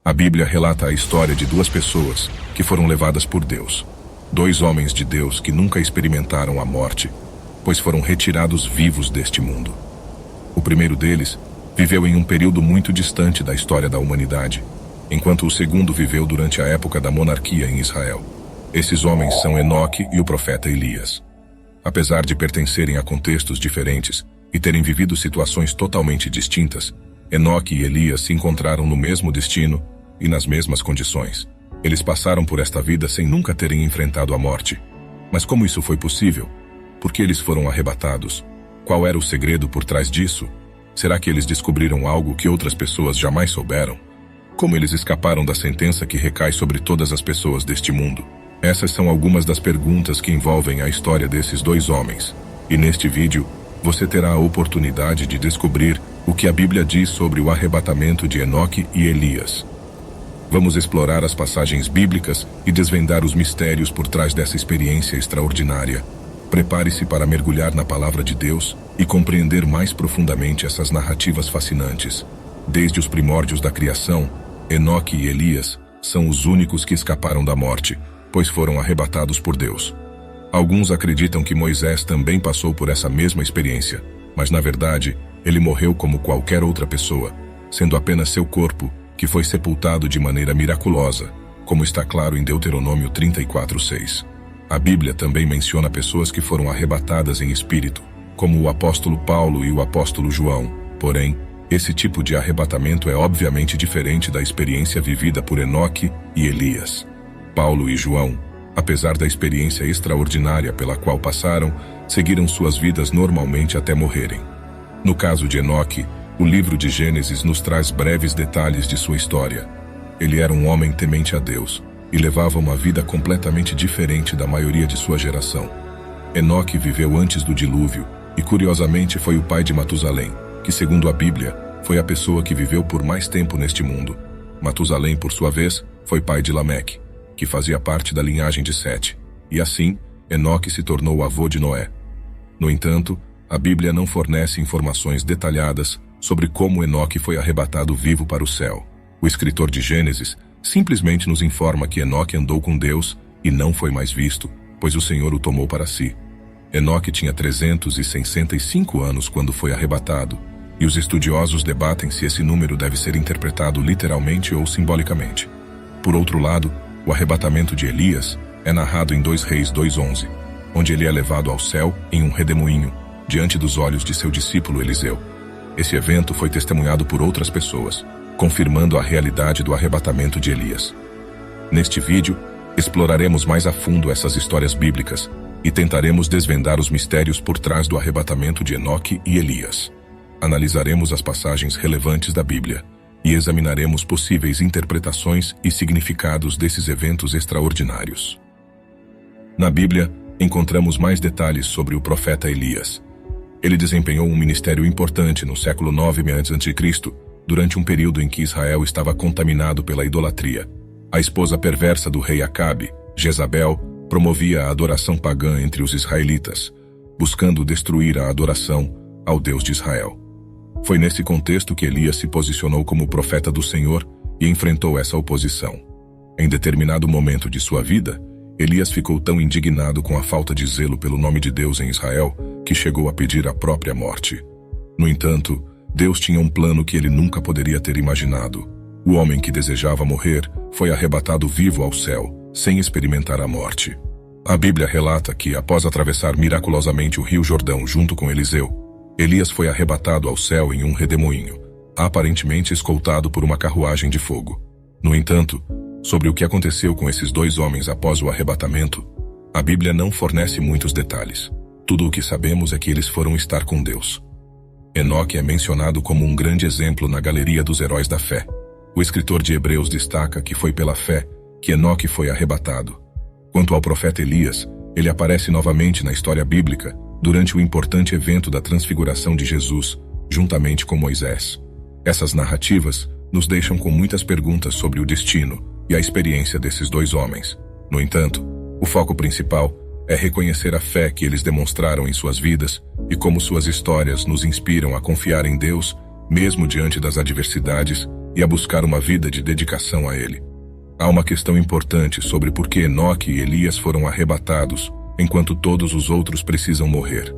A Bíblia relata a história de duas pessoas que foram levadas por Deus. Dois homens de Deus que nunca experimentaram a morte, pois foram retirados vivos deste mundo. O primeiro deles viveu em um período muito distante da história da humanidade, enquanto o segundo viveu durante a época da monarquia em Israel. Esses homens são Enoque e o profeta Elias. Apesar de pertencerem a contextos diferentes e terem vivido situações totalmente distintas, Enoque e Elias se encontraram no mesmo destino e nas mesmas condições. Eles passaram por esta vida sem nunca terem enfrentado a morte. Mas como isso foi possível? Por que eles foram arrebatados? Qual era o segredo por trás disso? Será que eles descobriram algo que outras pessoas jamais souberam? Como eles escaparam da sentença que recai sobre todas as pessoas deste mundo? Essas são algumas das perguntas que envolvem a história desses dois homens. E neste vídeo, você terá a oportunidade de descobrir o que a Bíblia diz sobre o arrebatamento de Enoque e Elias. Vamos explorar as passagens bíblicas e desvendar os mistérios por trás dessa experiência extraordinária. Prepare-se para mergulhar na palavra de Deus e compreender mais profundamente essas narrativas fascinantes. Desde os primórdios da criação, Enoque e Elias são os únicos que escaparam da morte, pois foram arrebatados por Deus. Alguns acreditam que Moisés também passou por essa mesma experiência, mas na verdade, ele morreu como qualquer outra pessoa, sendo apenas seu corpo que foi sepultado de maneira miraculosa, como está claro em Deuteronômio 34:6. A Bíblia também menciona pessoas que foram arrebatadas em espírito, como o apóstolo Paulo e o apóstolo João. Porém, esse tipo de arrebatamento é obviamente diferente da experiência vivida por Enoque e Elias. Paulo e João, apesar da experiência extraordinária pela qual passaram, seguiram suas vidas normalmente até morrerem. No caso de Enoque, o livro de Gênesis nos traz breves detalhes de sua história. Ele era um homem temente a Deus e levava uma vida completamente diferente da maioria de sua geração. Enoque viveu antes do dilúvio e, curiosamente, foi o pai de Matusalém, que, segundo a Bíblia, foi a pessoa que viveu por mais tempo neste mundo. Matusalém, por sua vez, foi pai de Lameque, que fazia parte da linhagem de Sete, e assim, Enoque se tornou o avô de Noé. No entanto, a Bíblia não fornece informações detalhadas sobre como Enoque foi arrebatado vivo para o céu. O escritor de Gênesis simplesmente nos informa que Enoque andou com Deus e não foi mais visto, pois o Senhor o tomou para si. Enoque tinha 365 anos quando foi arrebatado, e os estudiosos debatem se esse número deve ser interpretado literalmente ou simbolicamente. Por outro lado, o arrebatamento de Elias é narrado em 2 Reis 2:11, onde ele é levado ao céu em um redemoinho, diante dos olhos de seu discípulo Eliseu. Esse evento foi testemunhado por outras pessoas, confirmando a realidade do arrebatamento de Elias. Neste vídeo, exploraremos mais a fundo essas histórias bíblicas e tentaremos desvendar os mistérios por trás do arrebatamento de Enoque e Elias. Analisaremos as passagens relevantes da Bíblia e examinaremos possíveis interpretações e significados desses eventos extraordinários. Na Bíblia, encontramos mais detalhes sobre o profeta Elias. Ele desempenhou um ministério importante no século 9 a.C., durante um período em que Israel estava contaminado pela idolatria. A esposa perversa do rei Acabe, Jezabel, promovia a adoração pagã entre os israelitas, buscando destruir a adoração ao Deus de Israel. Foi nesse contexto que Elias se posicionou como profeta do Senhor e enfrentou essa oposição. Em determinado momento de sua vida, Elias ficou tão indignado com a falta de zelo pelo nome de Deus em Israel que chegou a pedir a própria morte. No entanto, Deus tinha um plano que ele nunca poderia ter imaginado. O homem que desejava morrer foi arrebatado vivo ao céu, sem experimentar a morte. A Bíblia relata que, após atravessar miraculosamente o rio Jordão junto com Eliseu, Elias foi arrebatado ao céu em um redemoinho, aparentemente escoltado por uma carruagem de fogo. No entanto, sobre o que aconteceu com esses dois homens após o arrebatamento, a Bíblia não fornece muitos detalhes. Tudo o que sabemos é que eles foram estar com Deus. Enoque é mencionado como um grande exemplo na galeria dos heróis da fé. O escritor de Hebreus destaca que foi pela fé que Enoque foi arrebatado. Quanto ao profeta Elias, ele aparece novamente na história bíblica durante o importante evento da transfiguração de Jesus, juntamente com Moisés. Essas narrativas nos deixam com muitas perguntas sobre o destino e a experiência desses dois homens. No entanto, o foco principal é reconhecer a fé que eles demonstraram em suas vidas e como suas histórias nos inspiram a confiar em Deus, mesmo diante das adversidades e a buscar uma vida de dedicação a Ele. Há uma questão importante sobre por que Enoque e Elias foram arrebatados, enquanto todos os outros precisam morrer.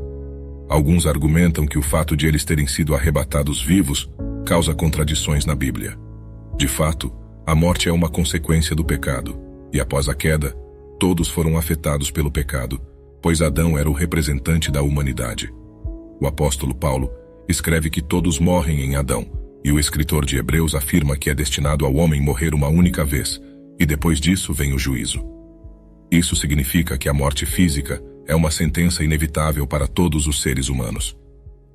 Alguns argumentam que o fato de eles terem sido arrebatados vivos causa contradições na Bíblia. De fato, a morte é uma consequência do pecado, e após a queda, todos foram afetados pelo pecado, pois Adão era o representante da humanidade. O apóstolo Paulo escreve que todos morrem em Adão, e o escritor de Hebreus afirma que é destinado ao homem morrer uma única vez, e depois disso vem o juízo. Isso significa que a morte física é uma sentença inevitável para todos os seres humanos.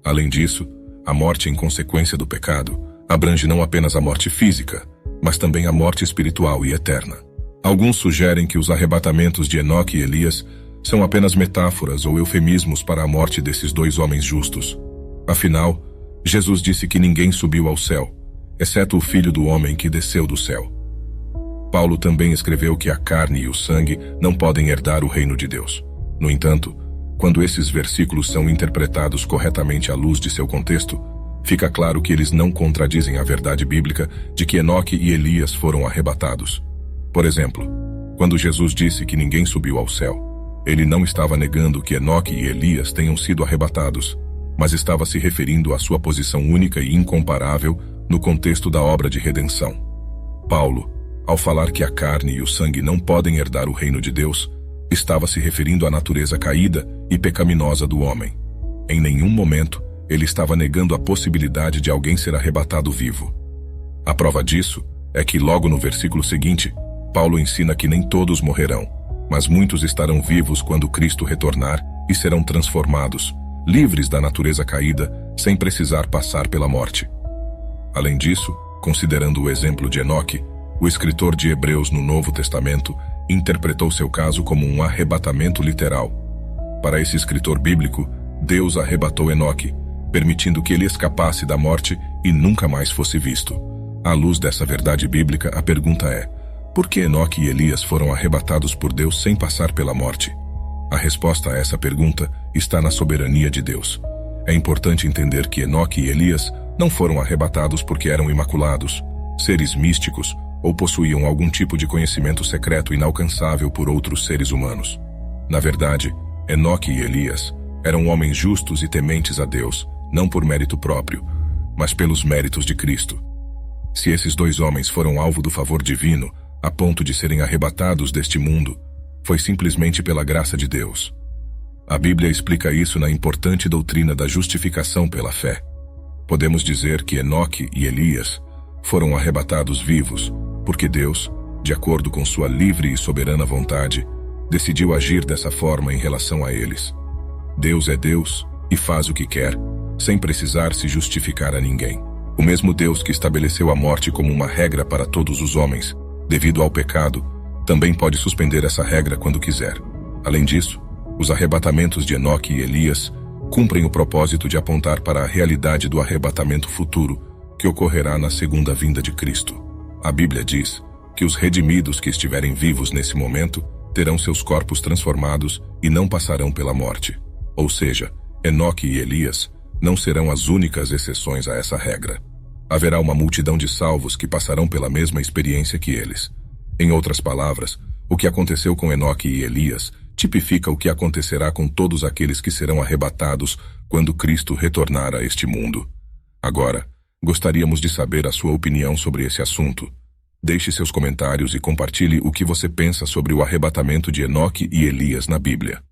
Além disso, a morte em consequência do pecado abrange não apenas a morte física, mas também a morte espiritual e eterna. Alguns sugerem que os arrebatamentos de Enoque e Elias são apenas metáforas ou eufemismos para a morte desses dois homens justos. Afinal, Jesus disse que ninguém subiu ao céu, exceto o Filho do Homem que desceu do céu. Paulo também escreveu que a carne e o sangue não podem herdar o reino de Deus. No entanto, quando esses versículos são interpretados corretamente à luz de seu contexto, fica claro que eles não contradizem a verdade bíblica de que Enoque e Elias foram arrebatados. Por exemplo, quando Jesus disse que ninguém subiu ao céu, ele não estava negando que Enoque e Elias tenham sido arrebatados, mas estava se referindo à sua posição única e incomparável no contexto da obra de redenção. Paulo, ao falar que a carne e o sangue não podem herdar o reino de Deus, estava se referindo à natureza caída e pecaminosa do homem. Em nenhum momento, ele estava negando a possibilidade de alguém ser arrebatado vivo. A prova disso é que logo no versículo seguinte, Paulo ensina que nem todos morrerão, mas muitos estarão vivos quando Cristo retornar e serão transformados, livres da natureza caída, sem precisar passar pela morte. Além disso, considerando o exemplo de Enoque, o escritor de Hebreus no Novo Testamento interpretou seu caso como um arrebatamento literal. Para esse escritor bíblico, Deus arrebatou Enoque, permitindo que ele escapasse da morte e nunca mais fosse visto. À luz dessa verdade bíblica, a pergunta é: por que Enoque e Elias foram arrebatados por Deus sem passar pela morte? A resposta a essa pergunta está na soberania de Deus. É importante entender que Enoque e Elias não foram arrebatados porque eram imaculados, seres místicos, ou possuíam algum tipo de conhecimento secreto inalcançável por outros seres humanos. Na verdade, Enoque e Elias eram homens justos e tementes a Deus, não por mérito próprio, mas pelos méritos de Cristo. Se esses dois homens foram alvo do favor divino, a ponto de serem arrebatados deste mundo, foi simplesmente pela graça de Deus. A Bíblia explica isso na importante doutrina da justificação pela fé. Podemos dizer que Enoque e Elias foram arrebatados vivos, porque Deus, de acordo com sua livre e soberana vontade, decidiu agir dessa forma em relação a eles. Deus é Deus e faz o que quer, sem precisar se justificar a ninguém. O mesmo Deus que estabeleceu a morte como uma regra para todos os homens, devido ao pecado, também pode suspender essa regra quando quiser. Além disso, os arrebatamentos de Enoque e Elias cumprem o propósito de apontar para a realidade do arrebatamento futuro que ocorrerá na segunda vinda de Cristo. A Bíblia diz que os redimidos que estiverem vivos nesse momento terão seus corpos transformados e não passarão pela morte. Ou seja, Enoque e Elias não serão as únicas exceções a essa regra. Haverá uma multidão de salvos que passarão pela mesma experiência que eles. Em outras palavras, o que aconteceu com Enoque e Elias tipifica o que acontecerá com todos aqueles que serão arrebatados quando Cristo retornar a este mundo. Agora, gostaríamos de saber a sua opinião sobre esse assunto. Deixe seus comentários e compartilhe o que você pensa sobre o arrebatamento de Enoque e Elias na Bíblia.